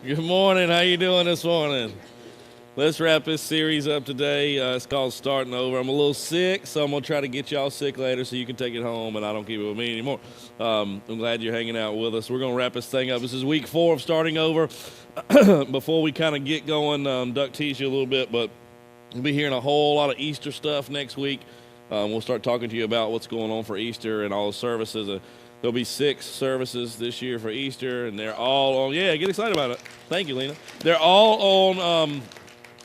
Good morning. How you doing this morning? Let's wrap this series up today. It's called Starting Over. I'm a little sick, so I'm going to try to get y'all sick later so you can take it home and I don't keep it with me anymore. I'm glad you're hanging out with us. We're going to wrap this thing up. This is week 4 of Starting Over. Before we kind of get going, duck tease you a little bit, but we'll be hearing a whole lot of Easter stuff next week. We'll start talking to you about what's going on for Easter and all the services. There'll be 6 services this year for Easter, and they're all on. Yeah, get excited about it. Thank you, Lena. They're all on.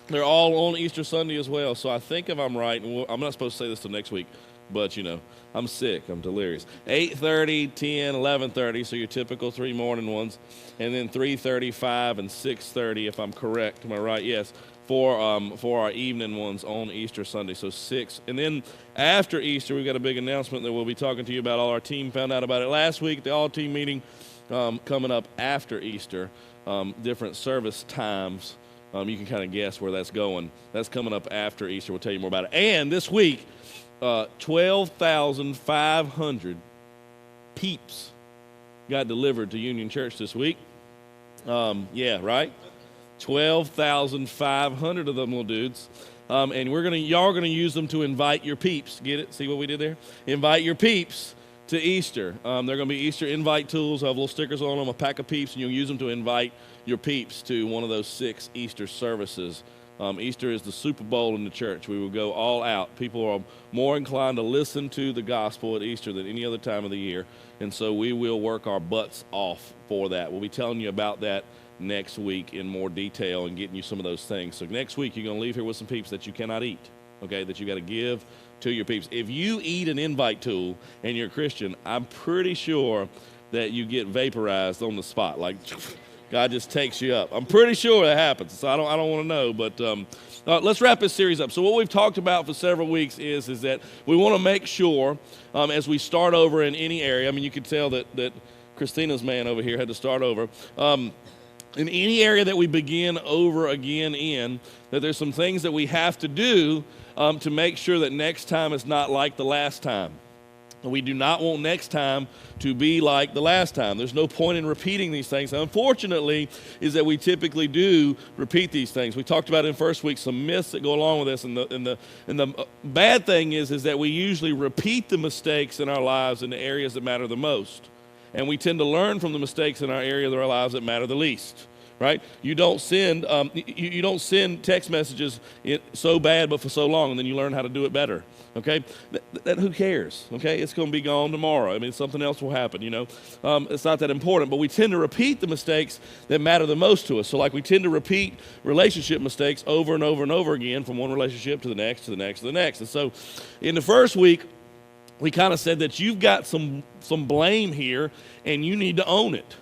They're all on Easter Sunday as well. So I think if I'm right, and I'm not supposed to say this till next week, but I'm sick. I'm delirious. 8:30, 10, 11:30. So your typical 3 morning ones, and then 3:30, 5, and 6:30. If I'm correct, am I right? Yes. For our evening ones on Easter Sunday. So 6, and then after Easter, we've got a big announcement that we'll be talking to you about. All our team found out about it last week. The all-team meeting coming up after Easter. Different service times. You can kind of guess where that's going. That's coming up after Easter. We'll tell you more about it. And this week, 12,500 peeps got delivered to Union Church this week. Yeah, right? 12,500 of them little dudes. And y'all are gonna use them to invite your peeps. Get it? See what we did there? Invite your peeps to Easter. They're going to be Easter invite tools. I have little stickers on them, a pack of peeps, and you'll use them to invite your peeps to one of those 6 Easter services. Easter is the Super Bowl in the church. We will go all out. People are more inclined to listen to the gospel at Easter than any other time of the year, and so we will work our butts off for that. We'll be telling you about that next week in more detail and getting you some of those things. So next week, you're going to leave here with some peeps that you cannot eat, okay, that you got to give to your peeps. If you eat an invite tool and you're a Christian, I'm pretty sure that you get vaporized on the spot. Like God just takes you up. I'm pretty sure that happens. So I don't want to know, but let's wrap this series up. So what we've talked about for several weeks is that we want to make sure as we start over in any area. I mean, you could tell that Christina's man over here had to start over. In any area that we begin over again in, that there's some things that we have to do to make sure that next time is not like the last time. We do not want next time to be like the last time. There's no point in repeating these things. Unfortunately, is that we typically do repeat these things. We talked about in first week some myths that go along with this, and the bad thing is that we usually repeat the mistakes in our lives in the areas that matter the most. And we tend to learn from the mistakes in our area of our lives that matter the least, right? You don't send you don't send text messages so bad but for so long, and then you learn how to do it better, okay? That who cares, okay? It's going to be gone tomorrow. I mean, something else will happen, It's not that important, but we tend to repeat the mistakes that matter the most to us. So like we tend to repeat relationship mistakes over and over and over again from one relationship to the next, to the next, to the next. And so in the first week, we kind of said that you've got some blame here, and you need to own it.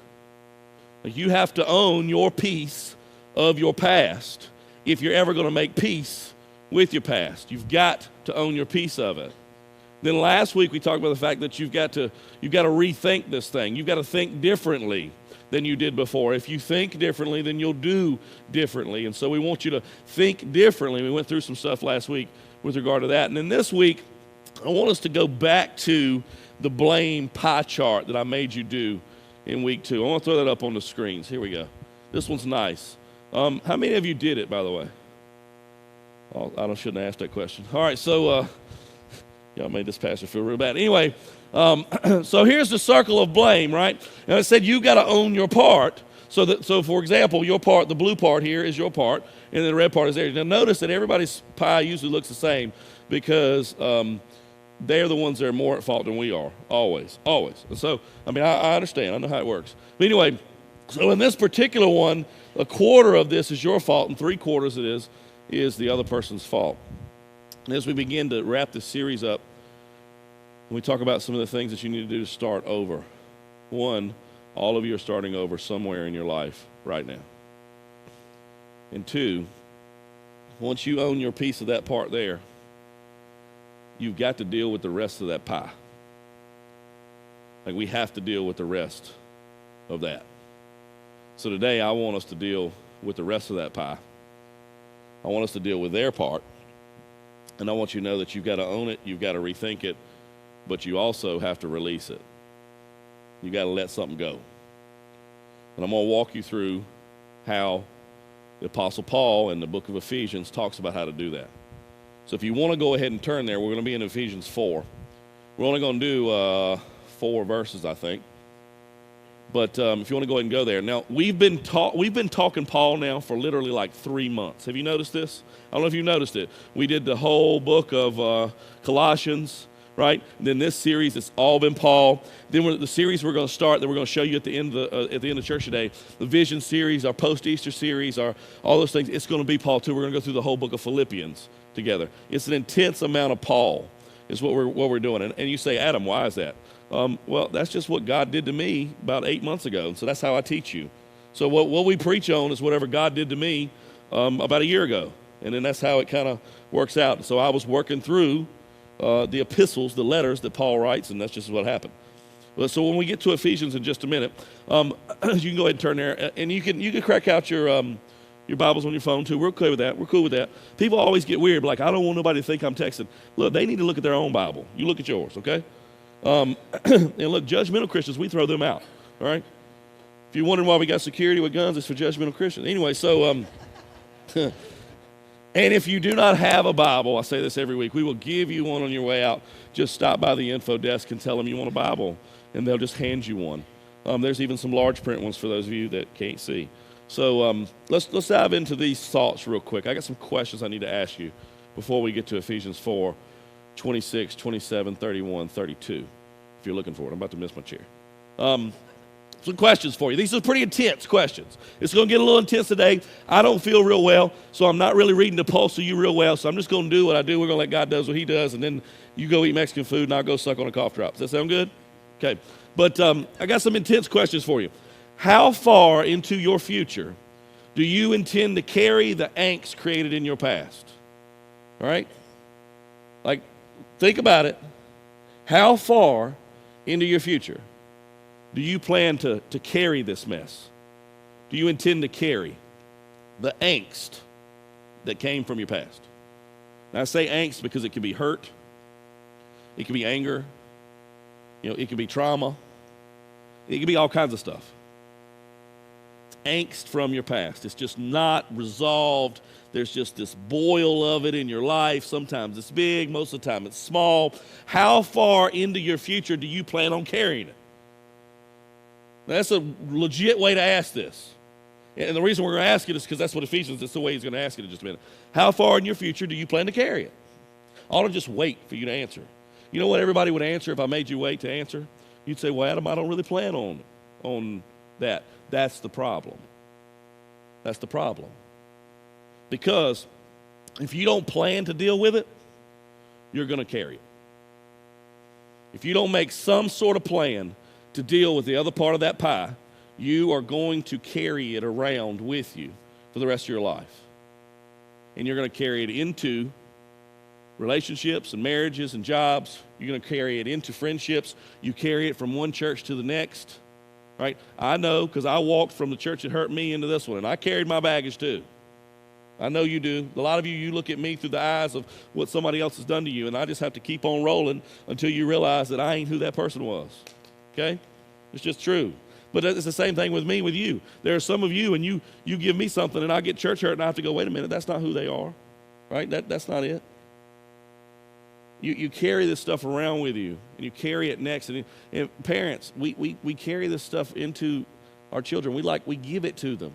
You have to own your piece of your past if you're ever going to make peace with your past. You've got to own your piece of it. Then last week we talked about the fact that you've got to rethink this thing. You've got to think differently than you did before. If you think differently, then you'll do differently. And so we want you to think differently. We went through some stuff last week with regard to that. And then this week, I want us to go back to the blame pie chart that I made you do in week 2. I want to throw that up on the screens. Here we go. This one's nice. How many of you did it, by the way? Oh, shouldn't ask that question. All right, so y'all made this pastor feel real bad. Anyway, so here's the circle of blame, right? And I said you got to own your part. So for example, your part, the blue part here is your part, and the red part is theirs. Now notice that everybody's pie usually looks the same because they're the ones that are more at fault than we are, always. And so, I mean, I understand. I know how it works. But anyway, so in this particular one, 1/4 of this is your fault, and 3/4 it is the other person's fault. And as we begin to wrap this series up, we talk about some of the things that you need to do to start over. 1, all of you are starting over somewhere in your life right now. And 2, once you own your piece of that part there, you've got to deal with the rest of that pie. Like we have to deal with the rest of that. So today I want us to deal with the rest of that pie. I want us to deal with their part. And I want you to know that you've got to own it, you've got to rethink it, but you also have to release it. You've got to let something go. And I'm going to walk you through how the Apostle Paul in the book of Ephesians talks about how to do that. So if you want to go ahead and turn there, we're going to be in Ephesians 4. We're only going to do 4 verses, I think. But if you want to go ahead and go there. Now, we've been talking Paul now for literally like 3 months. Have you noticed this? I don't know if you noticed it. We did the whole book of Colossians, right? And then this series, it's all been Paul. Then the series we're going to start, that we're going to show you at the end of church today, the Vision series, our post-Easter series, all those things, it's going to be Paul too. We're going to go through the whole book of Philippians together. It's an intense amount of Paul is what we're doing. And you say, Adam, why is that? Well, that's just what God did to me about 8 months ago. So that's how I teach you. So what we preach on is whatever God did to me about a year ago. And then that's how it kind of works out. So I was working through the epistles, the letters that Paul writes, and that's just what happened. Well, so when we get to Ephesians in just a minute, you can go ahead and turn there. And you can crack out your Bibles on your phone too. We're okay with that. We're cool with that. People always get weird, like, I don't want nobody to think I'm texting. Look, they need to look at their own Bible. You look at yours, okay? And look, judgmental Christians, we throw them out, all right? If you're wondering why we got security with guns, it's for judgmental Christians. Anyway, so, and if you do not have a Bible, I say this every week, we will give you one on your way out. Just stop by the info desk and tell them you want a Bible, and they'll just hand you one. There's even some large print ones for those of you that can't see. So let's dive into these thoughts real quick. I got some questions I need to ask you before we get to Ephesians 4, 26, 27, 31, 32, if you're looking for it. I'm about to miss my chair. Some questions for you. These are pretty intense questions. It's going to get a little intense today. I don't feel real well, so I'm not really reading the pulse of you real well, so I'm just going to do what I do. We're going to let God do what he does, and then you go eat Mexican food, and I'll go suck on a cough drop. Does that sound good? Okay. But I got some intense questions for you. How far into your future do you intend to carry the angst created in your past? All right? Like, think about it. How far into your future do you plan to carry this mess? Do you intend to carry the angst that came from your past? Now, I say angst because it can be hurt. It can be anger. It can be trauma. It can be all kinds of stuff. Angst from your past. It's just not resolved. There's just this boil of it in your life. Sometimes it's big, most of the time it's small. How far into your future do you plan on carrying it? Now, that's a legit way to ask this. And the reason we're going to ask it is because that's what Ephesians, that's the way he's going to ask it in just a minute. How far in your future do you plan to carry it? I ought to just wait for you to answer. You know what everybody would answer if I made you wait to answer? You'd say, well, Adam, I don't really plan on that. That's the problem. That's the problem. Because if you don't plan to deal with it, you're going to carry it. If you don't make some sort of plan to deal with the other part of that pie, you are going to carry it around with you for the rest of your life. And you're going to carry it into relationships and marriages and jobs. You're going to carry it into friendships. You carry it from one church to the next. Right? I know because I walked from the church that hurt me into this one, and I carried my baggage too. I know you do. A lot of you look at me through the eyes of what somebody else has done to you, and I just have to keep on rolling until you realize that I ain't who that person was. Okay? It's just true. But it's the same thing with me, with you. There are some of you, and you give me something, and I get church hurt, and I have to go, wait a minute, that's not who they are. Right? That's not it. You carry this stuff around with you, and you carry it next. And parents, we carry this stuff into our children. We give it to them.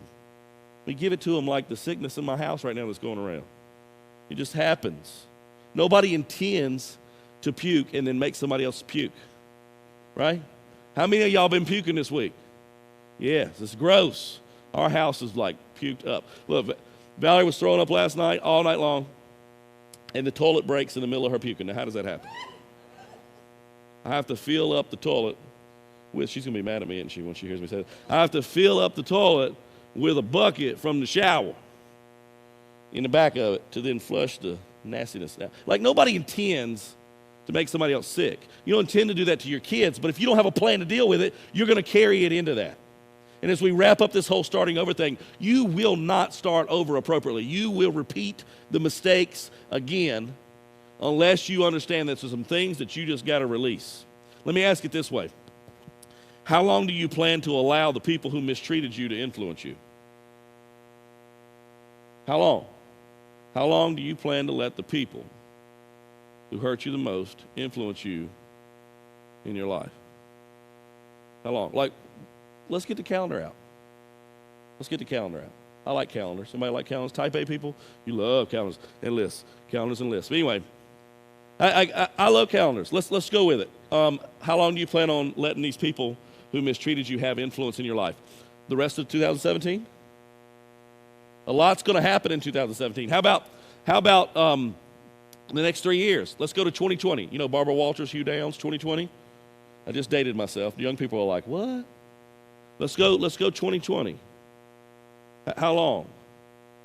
We give it to them like the sickness in my house right now that's going around. It just happens. Nobody intends to puke and then make somebody else puke, right? How many of y'all been puking this week? Yes, it's gross. Our house is like puked up. Look, Valerie was throwing up last night, all night long. And the toilet breaks in the middle of her puking. Now, how does that happen? I have to fill up the toilet with, she's going to be mad at me, isn't she, when she hears me say that? I have to fill up the toilet with a bucket from the shower in the back of it to then flush the nastiness out. Like, nobody intends to make somebody else sick. You don't intend to do that to your kids, but if you don't have a plan to deal with it, you're going to carry it into that. And as we wrap up this whole starting over thing, you will not start over appropriately. You will repeat the mistakes again unless you understand that there's some things that you just got to release. Let me ask it this way. How long do you plan to allow the people who mistreated you to influence you? How long? How long do you plan to let the people who hurt you the most influence you in your life? How long? Like, let's get the calendar out. Let's get the calendar out. I like calendars. Somebody like calendars? Type A people? You love calendars and lists. Calendars and lists. But anyway, I love calendars. Let's go with it. How long do you plan on letting these people who mistreated you have influence in your life? The rest of 2017? A lot's going to happen in 2017. How about the next 3 years? Let's go to 2020. You know Barbara Walters, Hugh Downs, 2020? I just dated myself. The young people are like, what? Let's go 2020. How long?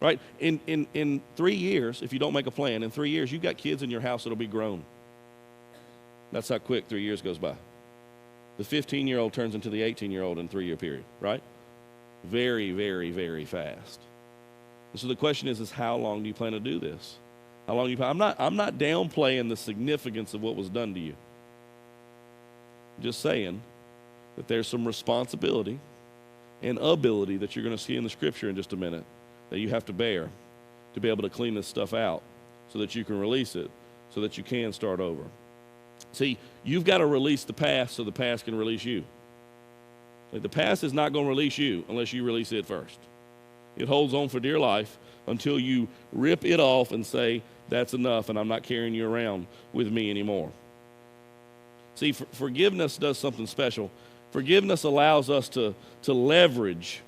Right? In 3 years, if you don't make a plan, in 3 years, you've got kids in your house that'll be grown. That's how quick 3 years goes by. The 15-year-old turns into the 18-year-old in a 3-year period, right? Very, very, very fast. And so the question is how long do you plan to do this? How long do you plan? I'm not downplaying the significance of what was done to you. I'm just saying that there's some responsibility and ability that you're going to see in the scripture in just a minute that you have to bear to be able to clean this stuff out so that you can release it, so that you can start over. See, you've got to release the past so the past can release you. Like, the past is not going to release you unless you release it first. It holds on for dear life until you rip it off and say, that's enough and I'm not carrying you around with me anymore. See, forgiveness does something special. Forgiveness allows us to leverage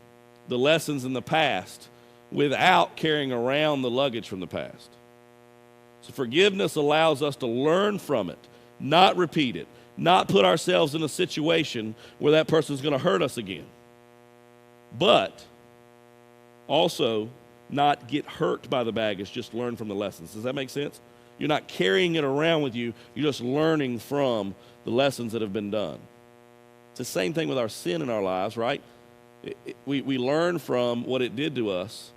the lessons in the past without carrying around the luggage from the past. So forgiveness allows us to learn from it, not repeat it, not put ourselves in a situation where that person's going to hurt us again, but also not get hurt by the baggage, just learn from the lessons. Does that make sense? You're not carrying it around with you. You're just learning from the lessons that have been done. It's the same thing with our sin in our lives, right? We learn from what it did to us,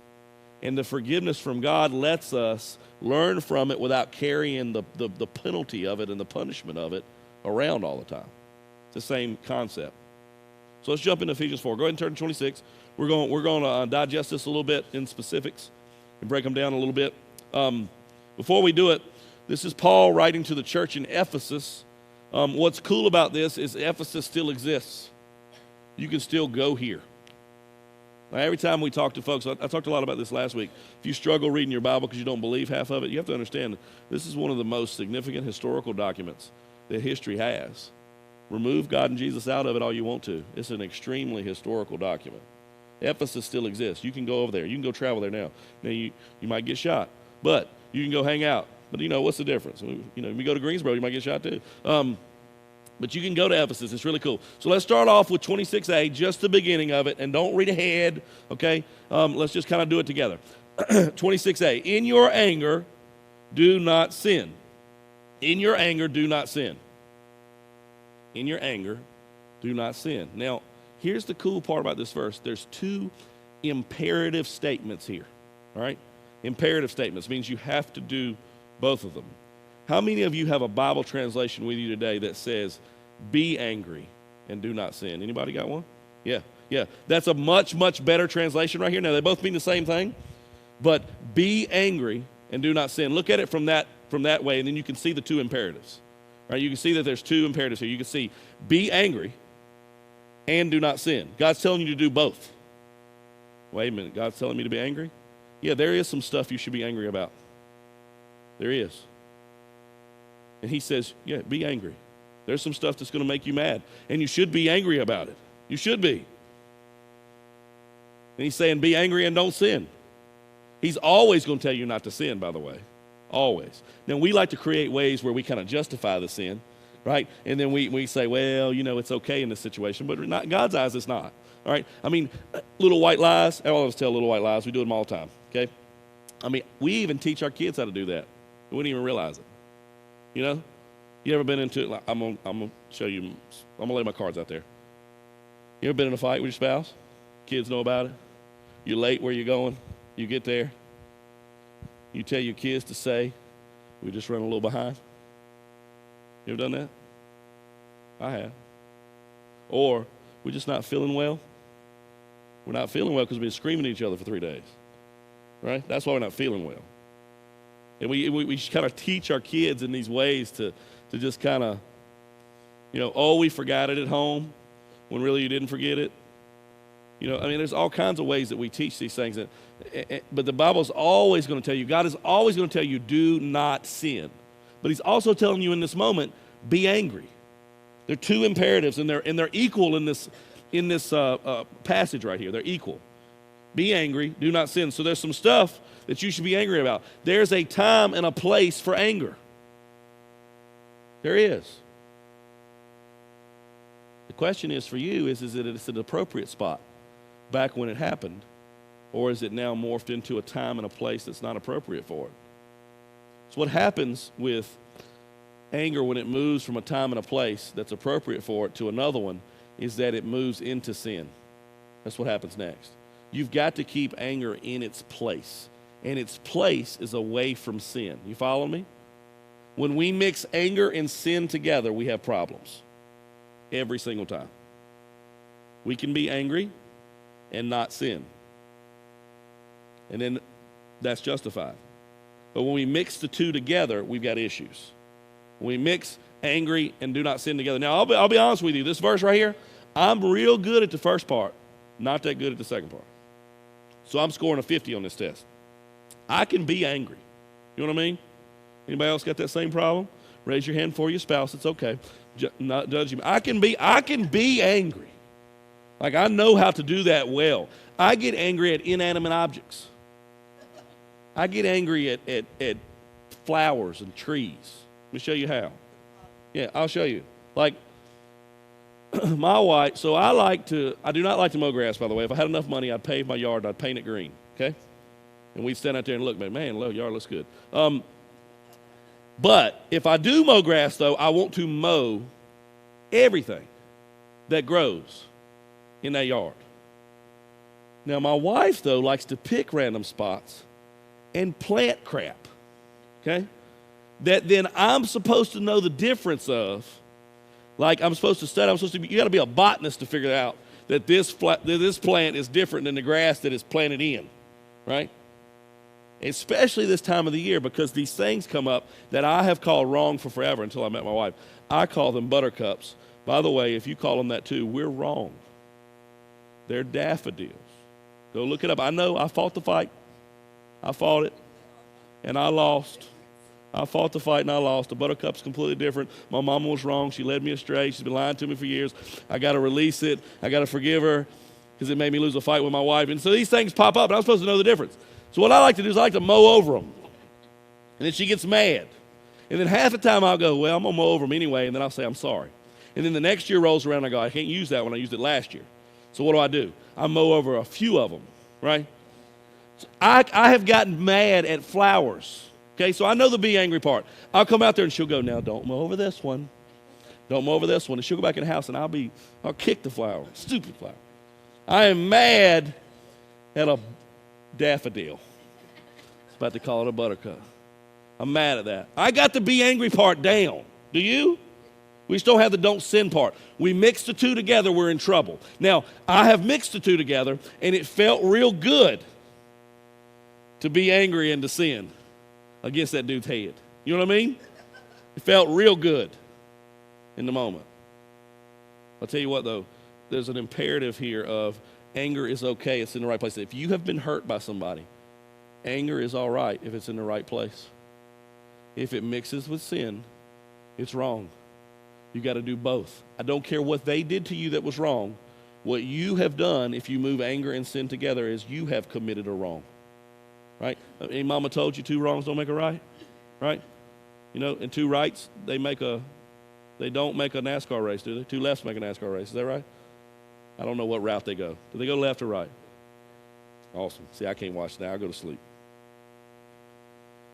and the forgiveness from God lets us learn from it without carrying the penalty of it and the punishment of it around all the time. It's the same concept. So let's jump into Ephesians 4. Go ahead and turn to 26. We're going to digest this a little bit in specifics and break them down a little bit. Before we do it, this is Paul writing to the church in Ephesus. What's cool about this is Ephesus still exists. You can still go here. Now, every time we talk to folks, I talked a lot about this last week. If you struggle reading your Bible because you don't believe half of it, you have to understand this is one of the most significant historical documents that history has. Remove God and Jesus out of it all you want to. It's an extremely historical document. Ephesus still exists. You can go over there. You can go travel there now. Now, you might get shot, but you can go hang out. But, what's the difference? If you go to Greensboro, you might get shot too. But you can go to Ephesus. It's really cool. So let's start off with 26a, just the beginning of it, and don't read ahead, okay? Let's just kind of do it together. 26a, in your anger, do not sin. In your anger, do not sin. In your anger, do not sin. Now, here's the cool part about this verse. There's two imperative statements here, all right? Imperative statements means you have to do both of them. How many of you have a Bible translation with you today that says, be angry and do not sin? Anybody got one? Yeah. That's a much, much better translation right here. Now, they both mean the same thing, but be angry and do not sin. Look at it from that way, and then you can see the two imperatives. Right? You can see that there's two imperatives here. You can see, be angry and do not sin. God's telling you to do both. Wait a minute, God's telling me to be angry? Yeah, there is some stuff you should be angry about. There is. And he says, yeah, be angry. There's some stuff that's going to make you mad, and you should be angry about it. You should be. And he's saying, be angry and don't sin. He's always going to tell you not to sin, by the way. Always. Now, we like to create ways where we kind of justify the sin, right? And then we say, well, it's okay in this situation, but in God's eyes, it's not. All right? I mean, little white lies. I always tell little white lies. We do them all the time, okay? I mean, we even teach our kids how to do that. We wouldn't even realize it. You ever been into it? I'm gonna show you. I'm gonna lay my cards out there. You ever been in a fight with your spouse? Kids know about it. You're late where you're going. You get there. You tell your kids to say, we just run a little behind. You ever done that? I have. Or we're just not feeling well. We're not feeling well because we've been screaming at each other for 3 days. right? That's why we're not feeling well. And we kind of teach our kids in these ways to just kind of, oh, we forgot it at home when really you didn't forget it. There's all kinds of ways that we teach these things. But the Bible's always going to tell you, God is always going to tell you, do not sin. But he's also telling you in this moment, be angry. They're two imperatives, and they're equal in this passage right here. They're equal. Be angry, do not sin. So there's some stuff that you should be angry about. There's a time and a place for anger. There is. The question is for you, is it an appropriate spot back when it happened? Or is it now morphed into a time and a place that's not appropriate for it? So what happens with anger when it moves from a time and a place that's appropriate for it to another one is that it moves into sin. That's what happens next. You've got to keep anger in its place. And its place is away from sin. You follow me? When we mix anger and sin together, we have problems. Every single time. We can be angry and not sin. And then that's justified. But when we mix the two together, we've got issues. When we mix angry and do not sin together. Now, I'll be honest with you. This verse right here, I'm real good at the first part, not that good at the second part. So I'm scoring a 50 on this test. I can be angry. You know what I mean? Anybody else got that same problem? Raise your hand for your spouse. It's okay. Not judging me. I can be angry. Like, I know how to do that well. I get angry at inanimate objects. I get angry at flowers and trees. Let me show you how. Yeah, I'll show you. Like, my wife, so I do not like to mow grass, by the way. If I had enough money, I'd pave my yard, I'd paint it green, okay? And we'd stand out there and look, man, the yard looks good. But if I do mow grass, though, I want to mow everything that grows in that yard. Now, my wife, though, likes to pick random spots and plant crap, okay? That then I'm supposed to know the difference of. Like, I'm supposed to study, you got to be a botanist to figure out that this plant is different than the grass that is planted in, right? Especially this time of the year, because these things come up that I have called wrong for forever until I met my wife. I call them buttercups. By the way, if you call them that too, we're wrong. They're daffodils. Go look it up. I know, I fought the fight. I fought it, and I lost. I fought the fight and I lost. The buttercup's completely different. My mama was wrong. She led me astray. She's been lying to me for years. I got to release it. I got to forgive her because it made me lose a fight with my wife. And so these things pop up, and I'm supposed to know the difference. So what I like to do is I like to mow over them. And then she gets mad. And then half the time I'll go, well, I'm going to mow over them anyway, and then I'll say I'm sorry. And then the next year rolls around and I go, I can't use that when I used it last year. So what do? I mow over a few of them, right? So I have gotten mad at flowers. Okay, so I know the be angry part. I'll come out there and she'll go, now don't mow over this one. Don't mow over this one. And she'll go back in the house and I'll kick the flower. Stupid flower. I am mad at a daffodil. It's about to call it a buttercup. I'm mad at that. I got the be angry part down. Do you? We still have the don't sin part. We mix the two together, we're in trouble. Now, I have mixed the two together and it felt real good to be angry and to sin against that dude's head. You know what I mean? It felt real good in the moment. I'll tell you what, though, there's an imperative here of anger is okay. It's in the right place. If you have been hurt by somebody, anger is all right if it's in the right place. If it mixes with sin, it's wrong. You got to do both. I don't care what they did to you that was wrong. What you have done, if you move anger and sin together, is you have committed a wrong. Right? Any mama told you two wrongs don't make a right? Right? You know, and two rights, they don't make a NASCAR race, do they? Two lefts make a NASCAR race. Is that right? I don't know what route they go. Do they go left or right? Awesome. See, I can't watch that. I'll go to sleep.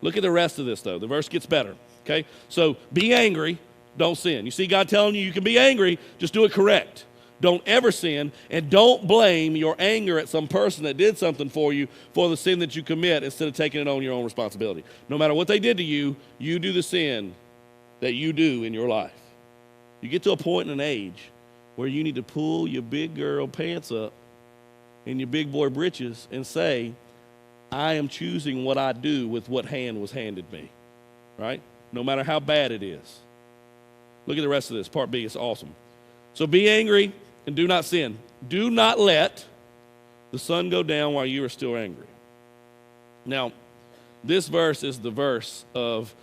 Look at the rest of this, though. The verse gets better. Okay? So be angry, don't sin. You see God telling you can be angry, just do it correct. Don't ever sin, and don't blame your anger at some person that did something for you for the sin that you commit instead of taking it on your own responsibility. No matter what they did to you, you do the sin that you do in your life. You get to a point in an age where you need to pull your big girl pants up and your big boy britches and say, I am choosing what I do with what hand was handed me, right? No matter how bad it is. Look at the rest of this. Part B is awesome. So be angry and do not sin. Do not let the sun go down while you are still angry. Now, this verse is the verse of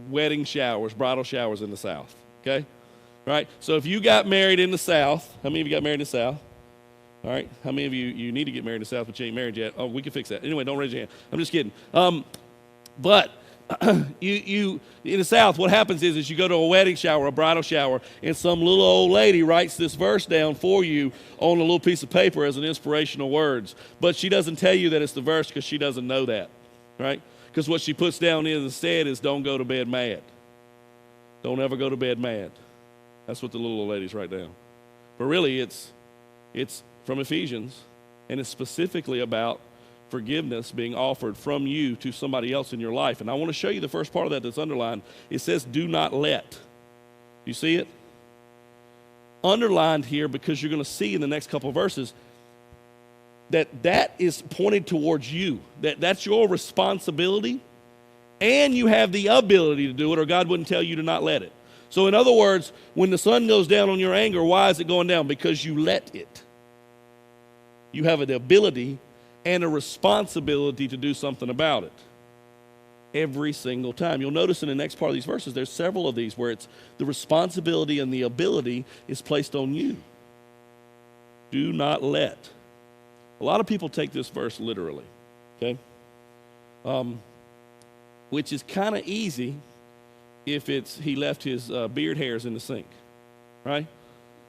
wedding showers, bridal showers in the South, okay? Right? So if you got married in the South, how many of you got married in the South? All right? How many of you need to get married in the South, but you ain't married yet? Oh, we can fix that. Anyway, don't raise your hand. I'm just kidding. But you in the South, what happens is you go to a wedding shower, a bridal shower, and some little old lady writes this verse down for you on a little piece of paper as an inspirational words. But she doesn't tell you that it's the verse because she doesn't know that, right? Because what she puts down instead is don't go to bed mad. Don't ever go to bed mad. That's what the little old ladies write down. But really, it's from Ephesians, and it's specifically about forgiveness being offered from you to somebody else in your life. And I want to show you the first part of that that's underlined. It says, do not let. You see it? Underlined here because you're going to see in the next couple of verses that is pointed towards you. That's your responsibility, and you have the ability to do it, or God wouldn't tell you to not let it. So in other words, when the sun goes down on your anger, why is it going down? Because you let it. You have the ability and a responsibility to do something about it every single time. You'll notice in the next part of these verses, there's several of these where it's the responsibility and the ability is placed on you. Do not let. A lot of people take this verse literally, okay? Which is kind of easy if he left his beard hairs in the sink, right?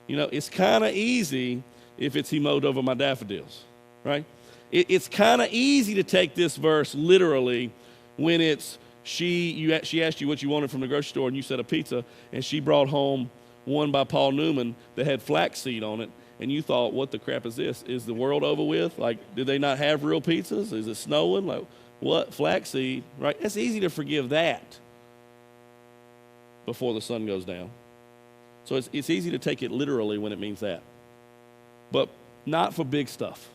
You know, it's kind of easy if it's he mowed over my daffodils, right? It's kind of easy to take this verse literally when it's she asked you what you wanted from the grocery store and you said a pizza, and she brought home one by Paul Newman that had flaxseed on it, and you thought, what the crap is this? Is the world over with? Like, did they not have real pizzas? Is it snowing? Like, what? Flaxseed, right? It's easy to forgive that before the sun goes down. So it's easy to take it literally when it means that. But not for big stuff,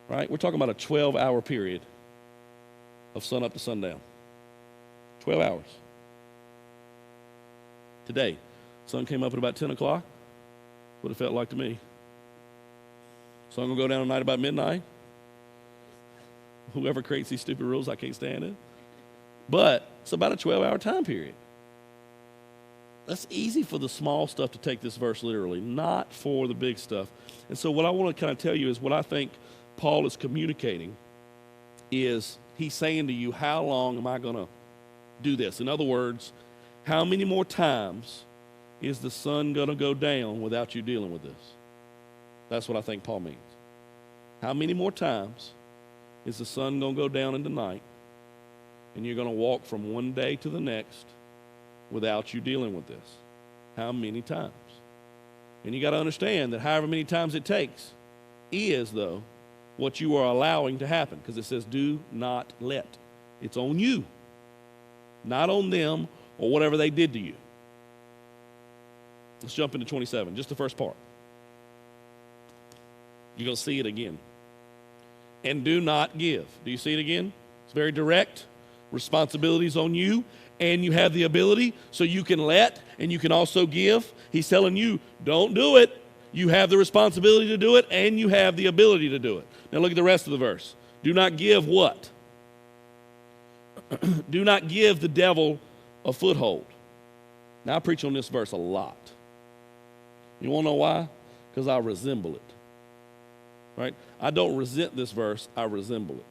right? We're talking about a 12-hour period of sun up to sundown. 12 hours. Today, sun came up at about 10 o'clock. What it felt like to me. Sun will go down tonight about midnight. Whoever creates these stupid rules, I can't stand it. But it's about a 12-hour time period. That's easy for the small stuff to take this verse literally, not for the big stuff. And so what I want to kind of tell you is what I think Paul is communicating is he's saying to you, how long am I going to do this? In other words, how many more times is the sun going to go down without you dealing with this? That's what I think Paul means. How many more times is the sun going to go down in the night and you're going to walk from one day to the next without you dealing with this? How many times? And you got to understand that however many times it takes is, though, what you are allowing to happen, because it says do not let. It's on you, not on them or whatever they did to you. Let's jump into 27, just the first part. You're going to see it again. And do not give. Do you see it again? It's very direct. Responsibilities on you, and you have the ability, so you can let and you can also give. He's telling you, don't do it. You have the responsibility to do it, and you have the ability to do it. Now look at the rest of the verse. Do not give what? Do not give the devil a foothold. Now I preach on this verse a lot. You want to know why? Because I resemble it. Right? I don't resent this verse, I resemble it.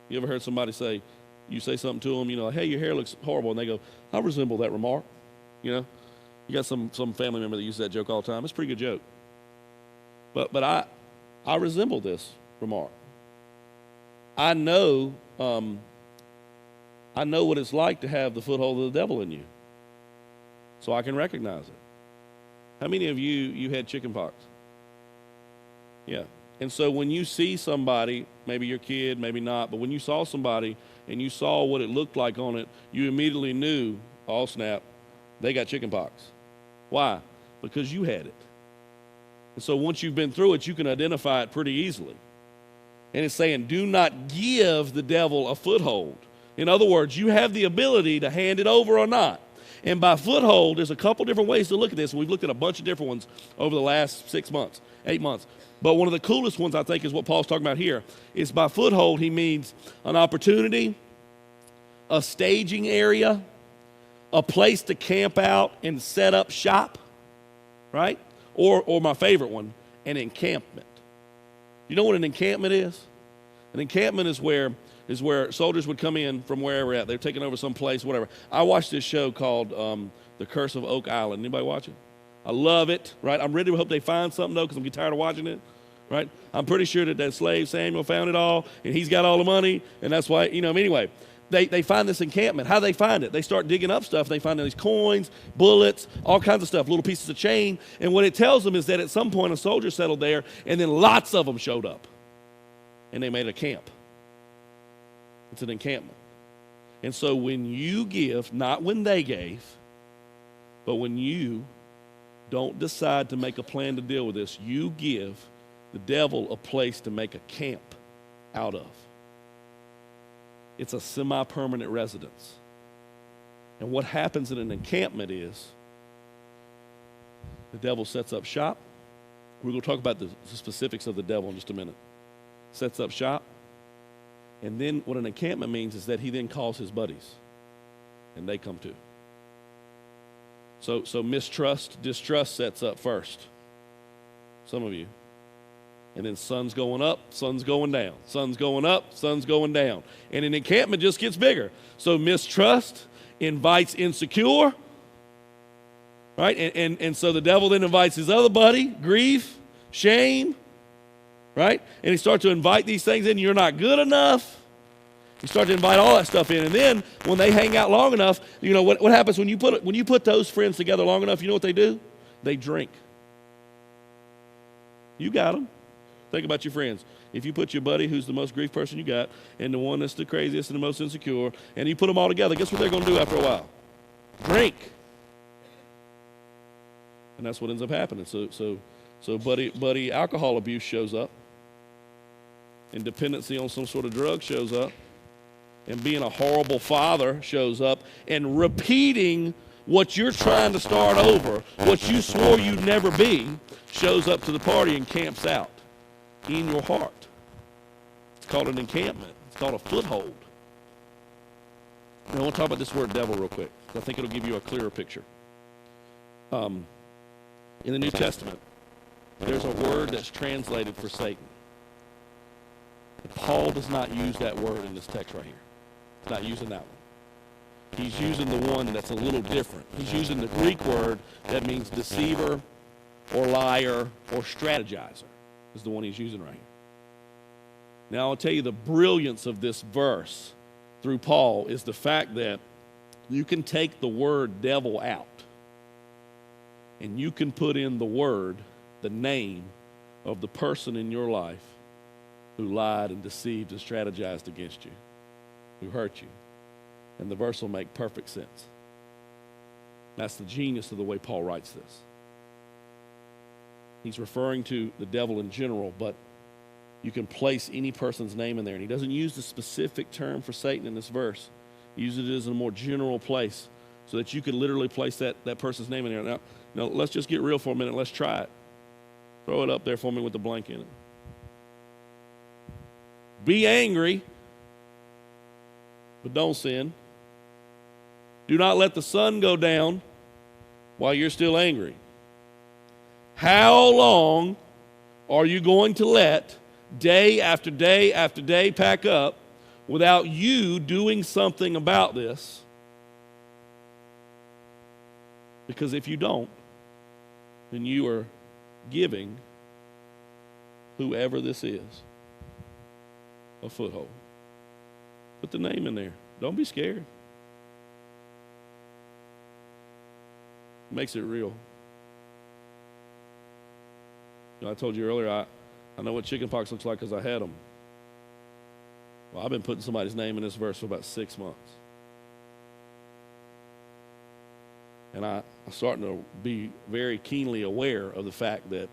You ever heard somebody say, you say something to them, you know, hey, your hair looks horrible, and they go, I resemble that remark. You know, you got some family member that uses that joke all the time. It's a pretty good joke. But I resemble this remark. I know what it's like to have the foothold of the devil in you, so I can recognize it. How many of you had chicken pox? Yeah. And so when you see somebody, maybe your kid, maybe not, but when you saw somebody and you saw what it looked like on it, you immediately knew, oh snap, they got chicken pox. Why? Because you had it. And so once you've been through it, you can identify it pretty easily. And it's saying, do not give the devil a foothold. In other words, you have the ability to hand it over or not. And by foothold, there's a couple different ways to look at this. We've looked at a bunch of different ones over the last 6 months, 8 months. But one of the coolest ones, I think, is what Paul's talking about here. Is by foothold, he means an opportunity, a staging area, a place to camp out and set up shop, right? Or my favorite one, an encampment. You know what an encampment is? An encampment is where soldiers would come in from wherever at. They're taking over some place, whatever. I watched this show called The Curse of Oak Island. Anybody watch it? I love it, right? I'm ready to hope they find something, though, because I'm getting tired of watching it, right? I'm pretty sure that slave Samuel found it all, and he's got all the money, and that's why, anyway. They find this encampment. How do they find it? They start digging up stuff. They find these coins, bullets, all kinds of stuff, little pieces of chain. And what it tells them is that at some point a soldier settled there, and then lots of them showed up, and they made a camp. It's an encampment. And so when you give, not when they gave, but when you don't decide to make a plan to deal with this, you give the devil a place to make a camp out of. It's a semi-permanent residence. And what happens in an encampment is the devil sets up shop. We're going to talk about the specifics of the devil in just a minute. Sets up shop. And then what an encampment means is that he then calls his buddies, and they come too. So mistrust, distrust sets up first. Some of you. And then sun's going up, sun's going down. Sun's going up, sun's going down. And an encampment just gets bigger. So mistrust invites insecure, right? And so the devil then invites his other buddy, grief, shame, right? And he starts to invite these things in. You're not good enough. You start to invite all that stuff in. And then when they hang out long enough, what happens when you put those friends together long enough, you know what they do? They drink. You got them. Think about your friends. If you put your buddy who's the most grief person you got and the one that's the craziest and the most insecure, and you put them all together, guess what they're going to do after a while? Drink. And that's what ends up happening. So buddy alcohol abuse shows up, and dependency on some sort of drug shows up, and being a horrible father shows up, and repeating what you're trying to start over, what you swore you'd never be, shows up to the party and camps out in your heart. It's called an encampment. It's called a foothold. Now, I want to talk about this word devil real quick. I think it'll give you a clearer picture. In the New Testament, there's a word that's translated for Satan. Paul does not use that word in this text right here. He's not using that one. He's using the one that's a little different. He's using the Greek word that means deceiver or liar or strategizer is the one he's using right here. Now, I'll tell you the brilliance of this verse through Paul is the fact that you can take the word devil out and you can put in the word, the name of the person in your life who lied and deceived and strategized against you, who hurt you. And the verse will make perfect sense. That's the genius of the way Paul writes this. He's referring to the devil in general, but you can place any person's name in there. And he doesn't use the specific term for Satan in this verse. He uses it as a more general place so that you can literally place that person's name in there. Now, let's just get real for a minute. Let's try it. Throw it up there for me with the blank in it. Be angry, but don't sin. Do not let the sun go down while you're still angry. How long are you going to let day after day after day pack up without you doing something about this? Because if you don't, then you are giving whoever this is a foothold. Put the name in there. Don't be scared. Makes it real. I told you earlier, I know what chickenpox looks like because I had them. Well, I've been putting somebody's name in this verse for about 6 months. And I'm starting to be very keenly aware of the fact that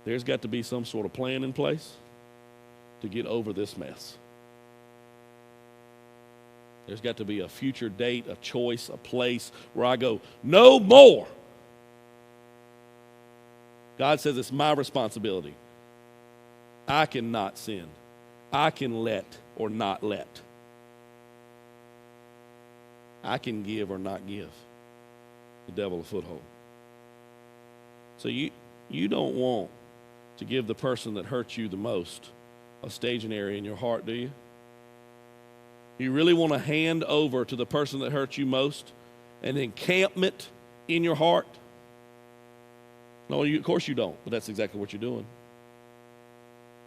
there's got to be some sort of plan in place to get over this mess. There's got to be a future date, a choice, a place where I go, no more. God says it's my responsibility. I cannot sin. I can let or not let. I can give or not give the devil a foothold. So you don't want to give the person that hurts you the most a staging area in your heart, do you? You really want to hand over to the person that hurts you most an encampment in your heart? No, of course you don't, but that's exactly what you're doing.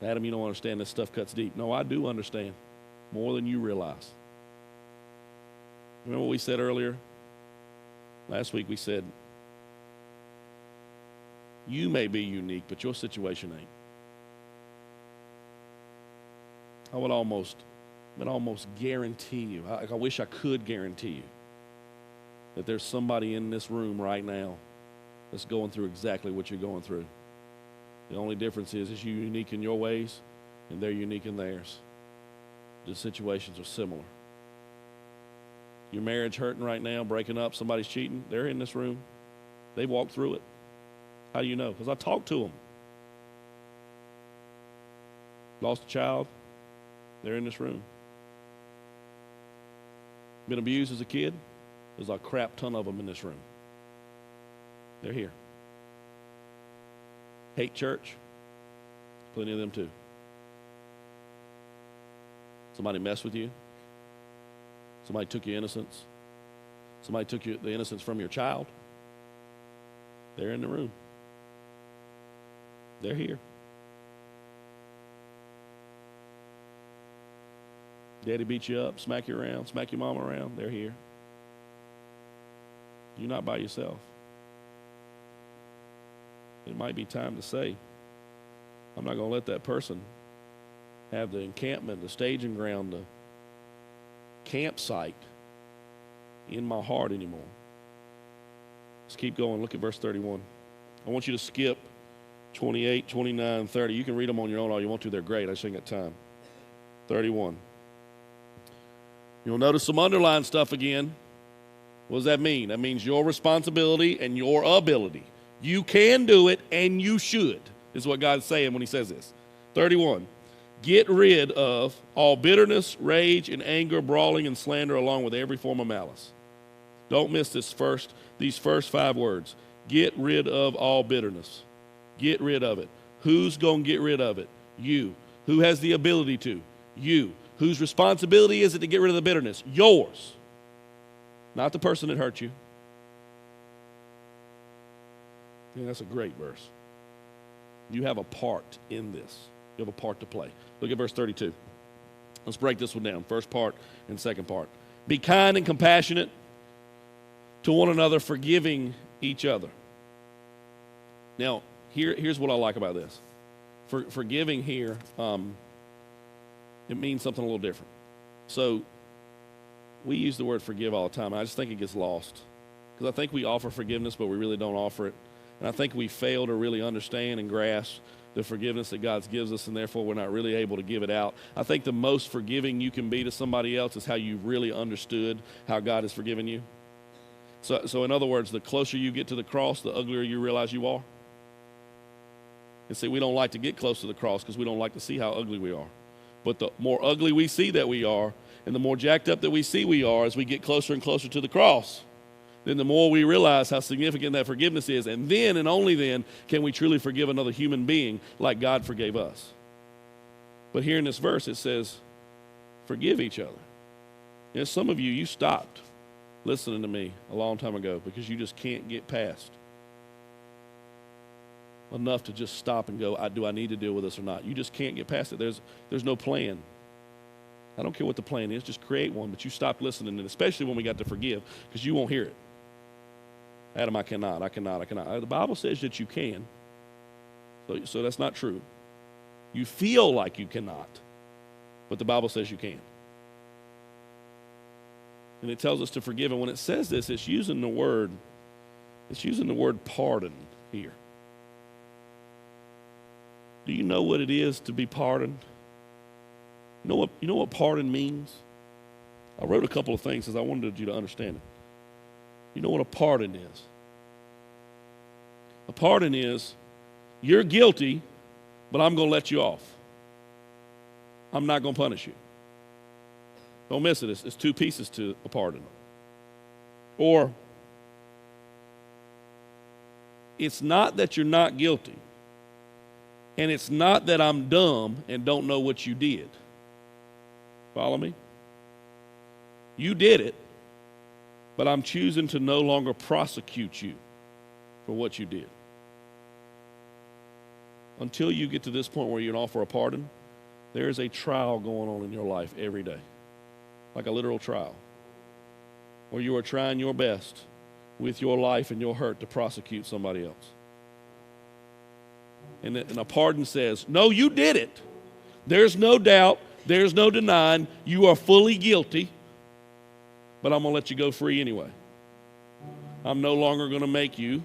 Adam, you don't understand, this stuff cuts deep. No, I do understand more than you realize. Remember what we said earlier? Last week we said, you may be unique, but your situation ain't. I would almost guarantee you, I wish I could guarantee you, that there's somebody in this room right now that's going through exactly what you're going through. The only difference is you're unique in your ways, and they're unique in theirs. The situations are similar. Your marriage hurting right now, breaking up, somebody's cheating, they're in this room. They walked through it. How do you know? Because I talked to them. Lost a child, they're in this room. Been abused as a kid, there's a crap ton of them in this room. They're here. Hate church, plenty of them too. Somebody messed with you. Somebody took your innocence. Somebody took the innocence from your child. They're in the room. They're here. Daddy beat you up, smack you around, smack your mama around. They're here. You're not by yourself. It might be time to say, I'm not going to let that person have the encampment, the staging ground, the campsite in my heart anymore. Let's keep going. Look at verse 31. I want you to skip 28, 29, 30. You can read them on your own all you want to. They're great. I just ain't got time. 31. You'll notice some underlined stuff again. What does that mean? That means your responsibility and your ability. You can do it, and you should, is what God's saying when he says this. 31. Get rid of all bitterness, rage, and anger, brawling, and slander, along with every form of malice. Don't miss these first 5 words. Get rid of all bitterness. Get rid of it. Who's going to get rid of it? You. Who has the ability to? You. Whose responsibility is it to get rid of the bitterness? Yours. Not the person that hurt you. Yeah, that's a great verse. You have a part in this. You have a part to play. Look at verse 32. Let's break this one down. First part and second part. Be kind and compassionate to one another, forgiving each other. Now, here's what I like about this. Forgiving here, it means something a little different. So we use the word forgive all the time. I just think it gets lost. Because I think we offer forgiveness, but we really don't offer it. And I think we fail to really understand and grasp the forgiveness that God gives us, and therefore we're not really able to give it out. I think the most forgiving you can be to somebody else is how you really understood how God has forgiven you. So in other words, the closer you get to the cross, the uglier you realize you are. And see, we don't like to get close to the cross because we don't like to see how ugly we are. But the more ugly we see that we are, and the more jacked up that we see we are as we get closer and closer to the cross, then the more we realize how significant that forgiveness is. And then and only then can we truly forgive another human being like God forgave us. But here in this verse it says, forgive each other. You know, some of you stopped listening to me a long time ago because you just can't get past enough to just stop and go, do I need to deal with this or not? You just can't get past it. There's no plan. I don't care what the plan is, just create one, but you stop listening, and especially when we got to forgive, because you won't hear it. Adam, I cannot. The Bible says that you can, so that's not true. You feel like you cannot, but the Bible says you can. And it tells us to forgive, and when it says this, it's using the word pardon here. Do you know what it is to be pardoned? You know what pardon means? I wrote a couple of things because I wanted you to understand it. You know what a pardon is? A pardon is, you're guilty, but I'm going to let you off. I'm not going to punish you. Don't miss it. It's two pieces to a pardon. Or, it's not that you're not guilty, and it's not that I'm dumb and don't know what you did. Follow me? You did it, but I'm choosing to no longer prosecute you for what you did. Until you get to this point where you can offer a pardon, there is a trial going on in your life every day, like a literal trial, where you are trying your best with your life and your hurt to prosecute somebody else. And a pardon says, no, you did it. There's no doubt. There's no denying. You are fully guilty, but I'm going to let you go free anyway. I'm no longer going to make you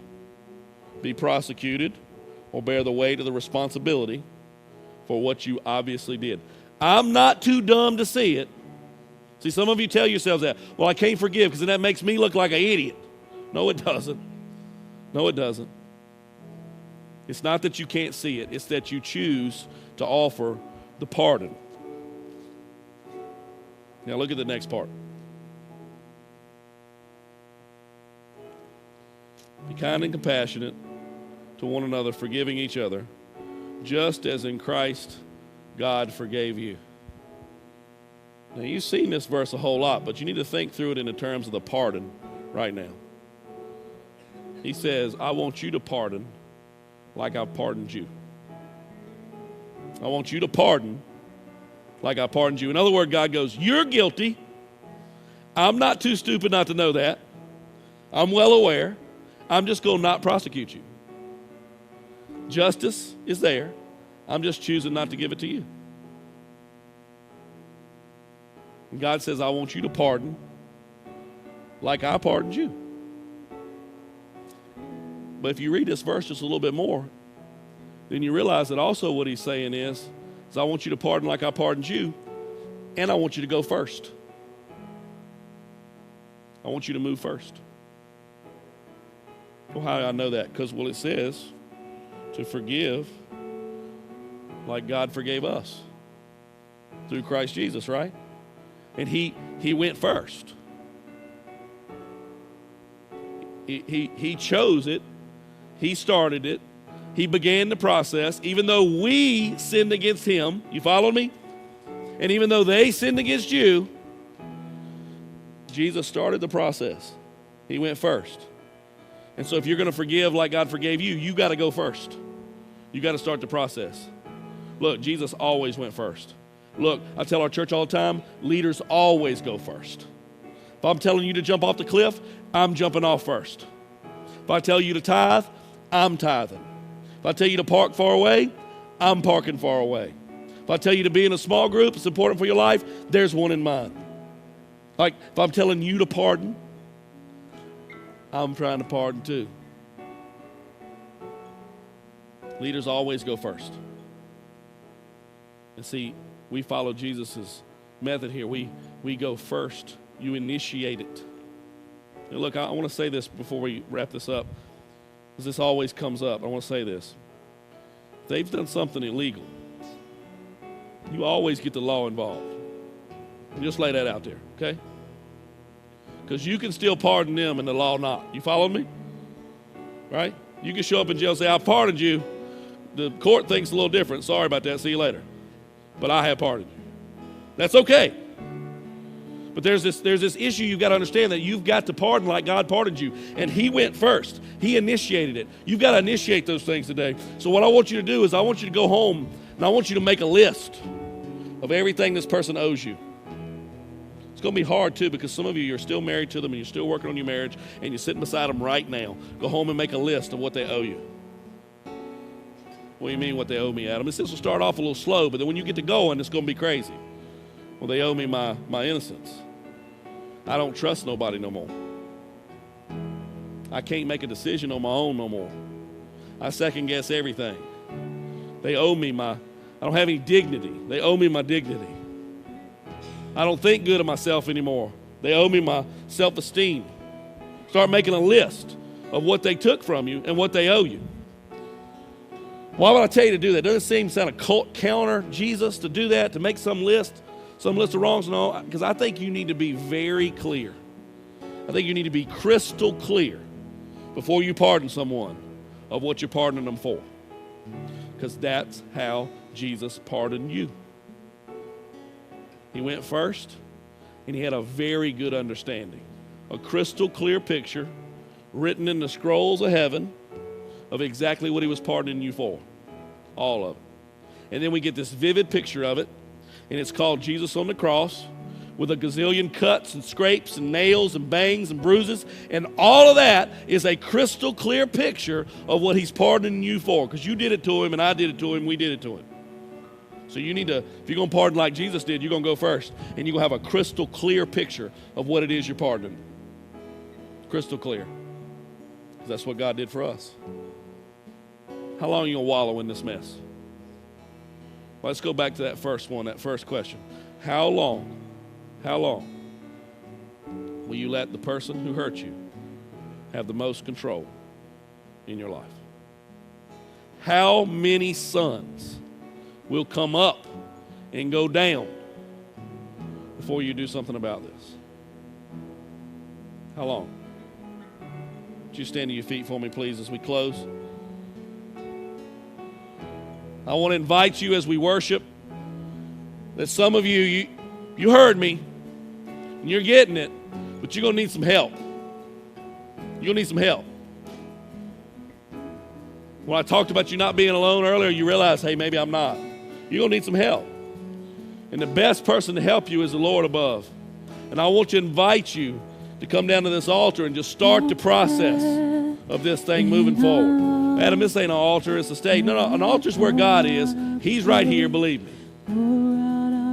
be prosecuted or bear the weight of the responsibility for what you obviously did. I'm not too dumb to see it. See, some of you tell yourselves that. Well, I can't forgive because then that makes me look like an idiot. No, it doesn't. No, it doesn't. It's not that you can't see it. It's that you choose to offer the pardon. Now look at the next part. Be kind and compassionate to one another, forgiving each other, just as in Christ God forgave you. Now you've seen this verse a whole lot, but you need to think through it in the terms of the pardon right now. He says, I want you to pardon like I've pardoned you. I want you to pardon like I pardoned you. In other words, God goes, you're guilty. I'm not too stupid not to know that. I'm well aware. I'm just going to not prosecute you. Justice is there. I'm just choosing not to give it to you. And God says, I want you to pardon like I pardoned you. But if you read this verse just a little bit more, then you realize that also what he's saying is I want you to pardon like I pardoned you, and I want you to go first. I want you to move first. Well, how do I know that? Because, it says to forgive like God forgave us through Christ Jesus, right? And he went first. He chose it. He started it. He began the process. Even though we sinned against him, you follow me? And even though they sinned against you, Jesus started the process. He went first. And so if you're going to forgive like God forgave you, you got to go first. You got to start the process. Look, Jesus always went first. Look, I tell our church all the time, leaders always go first. If I'm telling you to jump off the cliff, I'm jumping off first. If I tell you to tithe, I'm tithing. If I tell you to park far away, I'm parking far away. If I tell you to be in a small group, it's important for your life, there's one in mine. Like if I'm telling you to pardon, I'm trying to pardon too. Leaders always go first. And see, we follow Jesus' method here. We go first. You initiate it. Now look, I want to say this before we wrap this up, because this always comes up. I want to say this. If they've done something illegal, you always get the law involved. Just lay that out there, okay? Because you can still pardon them and the law not. You follow me? Right? You can show up in jail and say, I pardoned you. The court thinks a little different. Sorry about that. See you later. But I have pardoned you. That's okay. But there's this issue you've got to understand, that you've got to pardon like God pardoned you. And he went first. He initiated it. You've got to initiate those things today. So what I want you to do is I want you to go home and I want you to make a list of everything this person owes you. It's going to be hard too, because some of you, you're still married to them and you're still working on your marriage and you're sitting beside them right now. Go home and make a list of what they owe you. What do you mean what they owe me, Adam? This will start off a little slow, but then when you get to going, it's going to be crazy. Well, they owe me my innocence. I don't trust nobody no more. I can't make a decision on my own no more. I second guess everything. They owe me I don't have any dignity. They owe me my dignity. I don't think good of myself anymore. They owe me my self-esteem. Start making a list of what they took from you and what they owe you. Why would I tell you to do that? Doesn't it seem kind of cult counter Jesus to do that, to make some list of wrongs and all? Because I think you need to be very clear. I think you need to be crystal clear before you pardon someone of what you're pardoning them for. Because that's how Jesus pardoned you. He went first, and he had a very good understanding. A crystal clear picture written in the scrolls of heaven of exactly what he was pardoning you for. All of it. And then we get this vivid picture of it, and it's called Jesus on the cross with a gazillion cuts and scrapes and nails and bangs and bruises. And all of that is a crystal clear picture of what he's pardoning you for. Because you did it to him, and I did it to him, we did it to him. So you need to, if you're going to pardon like Jesus did, you're going to go first. And you're going to have a crystal clear picture of what it is you're pardoning. Crystal clear. Because that's what God did for us. How long are you going to wallow in this mess? Well, let's go back to that first one, that first question. How long will you let the person who hurt you have the most control in your life? How many suns will come up and go down before you do something about this? How long? Would you stand to your feet for me, please, as we close? I want to invite you as we worship that some of you heard me, and you're getting it, but you're going to need some help. You're going to need some help. When I talked about you not being alone earlier, you realize, hey, maybe I'm not. You're going to need some help. And the best person to help you is the Lord above. And I want to invite you to come down to this altar and just start the process of this thing moving forward. Adam, this ain't an altar, it's a stage. No, an altar's where God is. He's right here, believe me.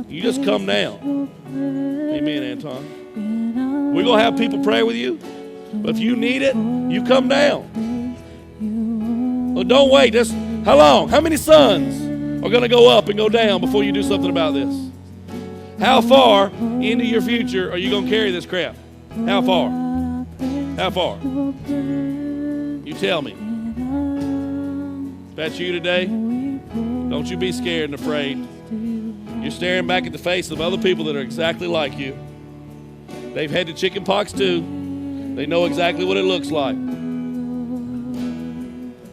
You just come down. Amen, Anton. We're going to have people pray with you. But if you need it, you come down. Well, don't wait. How long? How many suns are going to go up and go down before you do something about this? How far into your future are you going to carry this crap? How far? How far? You tell me. If that's you today, don't you be scared and afraid. You're staring back at the face of other people that are exactly like you. They've had the chicken pox too. They know exactly what it looks like.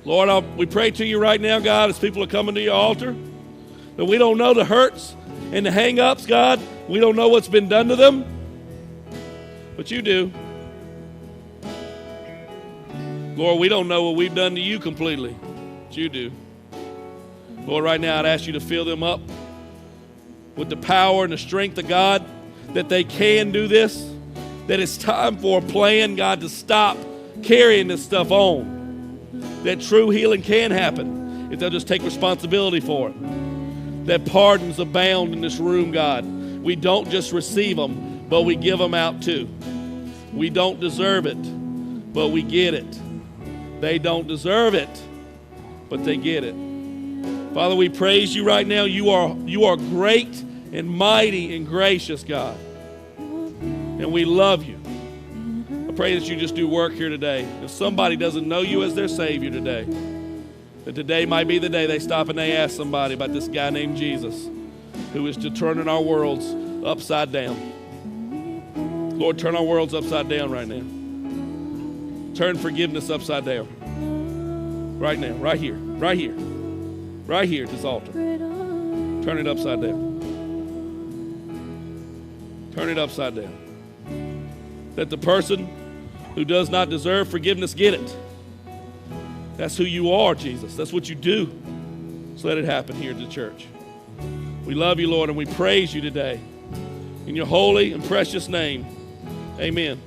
Lord, we pray to you right now, God, as people are coming to your altar, that we don't know the hurts and the hang-ups, God. We don't know what's been done to them, but you do. Lord, we don't know what we've done to you completely, but you do. Lord, right now I'd ask you to fill them up with the power and the strength of God, that they can do this, that it's time for a plan, God, to stop carrying this stuff on. That true healing can happen if they'll just take responsibility for it. That pardons abound in this room, God. We don't just receive them, but we give them out too. We don't deserve it, but we get it. They don't deserve it, but they get it. Father, we praise you right now. You are great and mighty and gracious, God. And we love you. I pray that you just do work here today. If somebody doesn't know you as their Savior today, that today might be the day they stop and they ask somebody about this guy named Jesus, who is to turn our worlds upside down. Lord, turn our worlds upside down right now. Turn forgiveness upside down. Right now, right here, right here. Right here at this altar. Turn it upside down. Turn it upside down. That the person who does not deserve forgiveness get it. That's who you are, Jesus. That's what you do. So let it happen here at the church. We love you, Lord, and we praise you today. In your holy and precious name, amen.